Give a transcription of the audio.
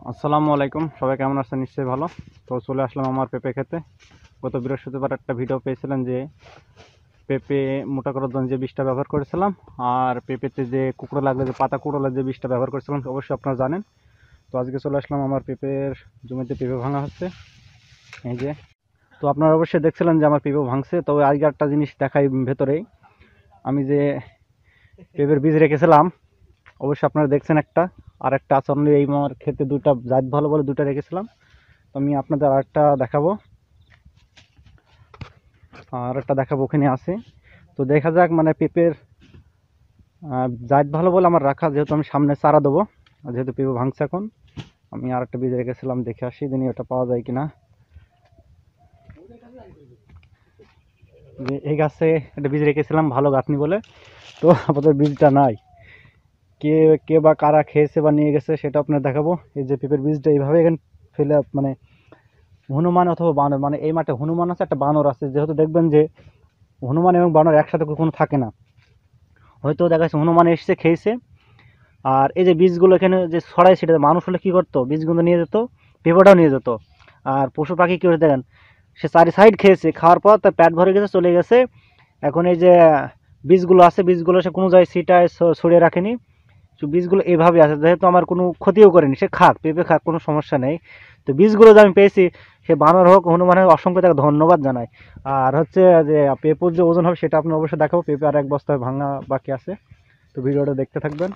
আসসালামু আলাইকুম, সবাই কেমন আছেন? নিশ্চয়ই ভালো। তো চলে আসলাম আমার পেঁপে খেতে। গত বৃহস্পতিবার একটা ভিডিও পেয়েছিলেন যে পেঁপে মোটা করার জন্য যে বীজটা ব্যবহার করেছিলাম, আর পেঁপেতে যে কুকড়ো লাগলে যে পাতা কুড়োলে যে বীজটা ব্যবহার করেছিলাম অবশ্যই আপনারা জানেন। তো আজকে চলে আসলাম আমার পেঁপের জমিতে পেঁপে ভাঙা হচ্ছে, এই যে। তো আপনারা অবশ্যই দেখছিলেন যে আমার পেঁপে ভাঙছে। তবে আজকে একটা জিনিস দেখাই ভেতরেই, আমি যে পেঁপের বীজ রেখেছিলাম অবশ্যই আপনারা দেখছেন একটা, আর একটা আছে অনলি এই আমার ক্ষেতে দুইটা জাত ভালো বলে দুইটা রেখেছিলাম। তো আমি আপনাদের আরেকটা দেখাবো, ওখানে আছে। তো দেখা যাক, মানে পেঁপের জাত ভালো বলে আমার রাখা, যেহেতু আমি সামনে চারা দেবো, আর যেহেতু পেঁপে ভাঙছে এখন, আমি আরেকটা বীজ রেখেছিলাম, দেখে আসি দিনই ওটা পাওয়া যায় কিনা। যে এই গাছে একটা বীজ রেখেছিলাম ভালো গাঁথনি বলে, তো আপাতত বীজটা নাই। কে কে বা কারা খেয়েছে বা নিয়ে গেছে সেটা আপনার দেখাবো। এই যে পেঁপের বীজটা এইভাবে এখানে ফেলে, মানে হনুমান অথবা বানর, মানে এই মাঠে হনুমান আছে, একটা বানর আছে, যেহেতু দেখবেন যে হনুমান এবং বানর একসাথে কখনো থাকে না। হয়তো দেখা যাচ্ছে হনুমান এসছে খেয়েছে, আর এই যে বীজগুলো এখানে যে ছড়াই ছিটে, মানুষ হলে কী করতো, বীজগুলো নিয়ে যেত, পেঁপেটাও নিয়ে যেত। আর পশু পাখি কী হয়েছে দেখেন, সে চারি সাইড খেয়েছে, খাওয়ার পর তার পেট ভরে গেছে, চলে গেছে। এখন এই যে বীজগুলো আছে, বীজগুলো সে কোনো জায়গায় ছিটায় ছড়িয়ে রাখেনি, তো বীজগুলো এভাবে আছে, যেহেতু আমার কোনো ক্ষতিও করেনি, সে খাক, পেঁপে খাক, কোনো সমস্যা নেই। তো বীজগুলো যে আমি পেয়েছি, সে বানর হোক হনুমান হোক, অসংখ্য তাকে ধন্যবাদ জানাই। আর হচ্ছে যে পেঁপের যে ওজন হবে সেটা আপনি অবশ্যই দেখাবো। পেঁপে আর এক বস্তা ভাঙা বাকি আছে, তো ভিডিওটা দেখতে থাকবেন।